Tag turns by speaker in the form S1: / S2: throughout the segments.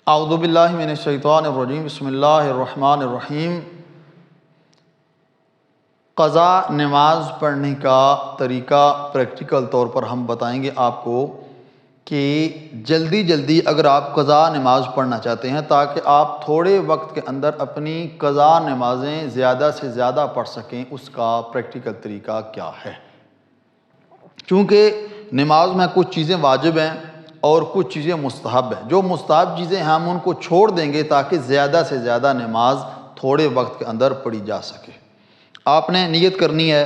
S1: اعوذ باللہ من الشیطان الرجیم، بسم اللہ الرحمن الرحیم۔ قضا نماز پڑھنے کا طریقہ پریکٹیکل طور پر ہم بتائیں گے آپ کو کہ جلدی اگر آپ قضا نماز پڑھنا چاہتے ہیں تاکہ آپ تھوڑے وقت کے اندر اپنی قضا نمازیں زیادہ سے زیادہ پڑھ سکیں، اس کا پریکٹیکل طریقہ کیا ہے۔ چونکہ نماز میں کچھ چیزیں واجب ہیں اور کچھ چیزیں مستحب ہیں، جو مستحب چیزیں ہم ان کو چھوڑ دیں گے تاکہ زیادہ سے زیادہ نماز تھوڑے وقت کے اندر پڑھی جا سکے۔ آپ نے نیت کرنی ہے،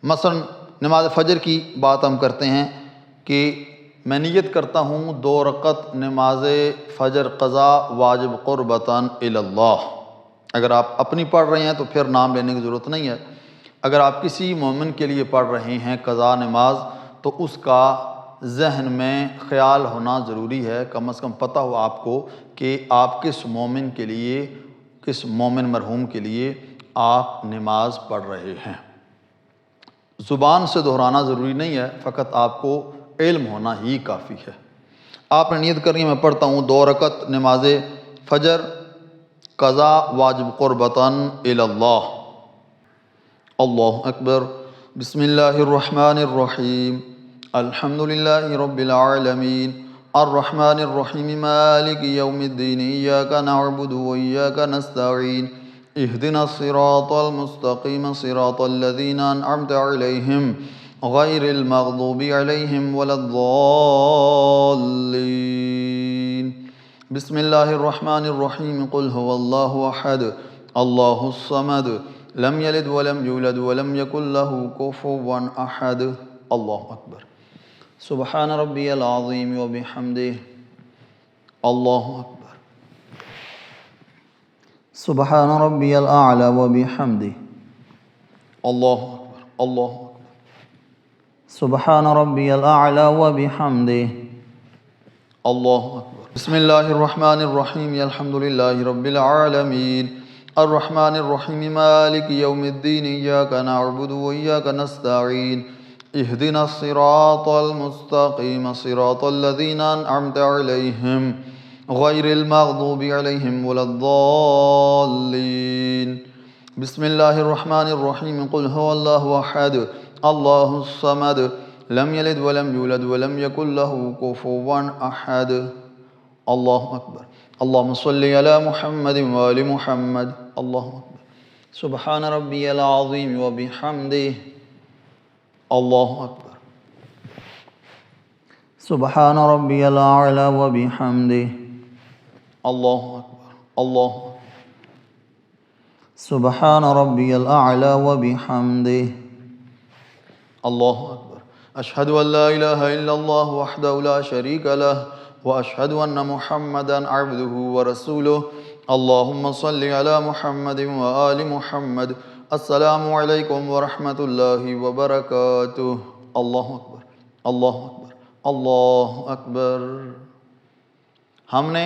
S1: مثلا نماز فجر کی بات ہم کرتے ہیں کہ میں نیت کرتا ہوں 2 رکعت نماز فجر قضا واجب قربتاً الی اللہ۔ اگر آپ اپنی پڑھ رہے ہیں تو پھر نام لینے کی ضرورت نہیں ہے۔ اگر آپ کسی مومن کے لیے پڑھ رہے ہیں قضا نماز تو اس کا ذہن میں خیال ہونا ضروری ہے، کم از کم پتہ ہو آپ کو کہ آپ کس مومن کے لیے، کس مومن مرحوم کے لیے آپ نماز پڑھ رہے ہیں۔ زبان سے دہرانا ضروری نہیں ہے، فقط آپ کو علم ہونا ہی کافی ہے۔ آپ نے نیت کرنی ہے میں پڑھتا ہوں 2 رکعت نماز فجر قضا واجب قربتاً الی اللہ۔ اللہ اکبر۔ بسم اللہ الرحمن الرحیم۔ الحمد للہ رب العالمین الرحمن الرحیم مالک یوم الدین ایاک نعبد و ایاک نستعین اہدنا الصراط المستقیم صراط الذین انعمت علیہم غیر المغضوب علیہم ولا الضالین۔ بسم اللہ الرحمن الرحیم قل هو اللہ احد اللہ الصمد لم یلد ولم یولد ولم یکن له کفوا احد۔ اللہ اکبر۔ سبحان ربی العظیم و بحمدہ۔ اللہ اکبر۔ سبحان ربی الاعلی و بحمدہ۔ اللہ اکبر۔ اللہ اکبر۔ سبحان ربی الاعلی و بحمدہ۔ اللہ اکبر۔ بسم اللہ الرحمن الرحیم الحمد للہ رب العالمین الرحمن الرحیم مالک یوم الدین ایاک نعبد و ایاک نستعین اہدنا الصراط المستقیم صراط الذین انعمت علیہم غیر المغضوب علیہم ولا الضالین۔ بسم اللہ الرحمن الرحیم قل هو اللہ احد اللہ الصمد لم یلد ولم یولد ولم یکن له کفوا احد۔ اللہ اکبر۔ اللہم صلی علی محمد وآل محمد۔ اللہ اکبر۔ سبحان ربی العظیم و بحمدہ۔ اللہ اکبر۔ سبحان ربی الاعلی و بحمدہ۔ اللہ اکبر۔ اللہ اکبر۔ سبحان ربی الاعلی و بحمدہ۔ اللہ اکبر۔ اشہد ان لا الہ الا اللہ وحدہ لا شریک لہ واشہد ان محمدا عبدہ ورسولہ۔ اللہم صلی علی محمد وآل محمد۔ السلام علیکم ورحمۃ اللہ وبرکاتہ۔ اللہ اکبر۔ اللہ اکبر۔ اللہ اکبر۔ ہم نے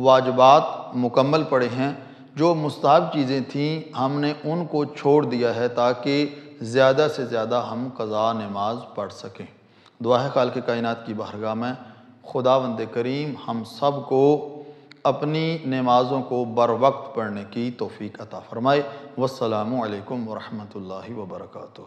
S1: واجبات مکمل پڑھے ہیں، جو مستحب چیزیں تھیں ہم نے ان کو چھوڑ دیا ہے تاکہ زیادہ سے زیادہ ہم قضا نماز پڑھ سکیں۔ دعا ہے خالق کائنات کی بارگاہ میں خداوند کریم ہم سب کو اپنی نمازوں کو بر وقت پڑھنے کی توفیق عطا فرمائے۔ والسلام علیکم ورحمۃ اللہ وبرکاتہ۔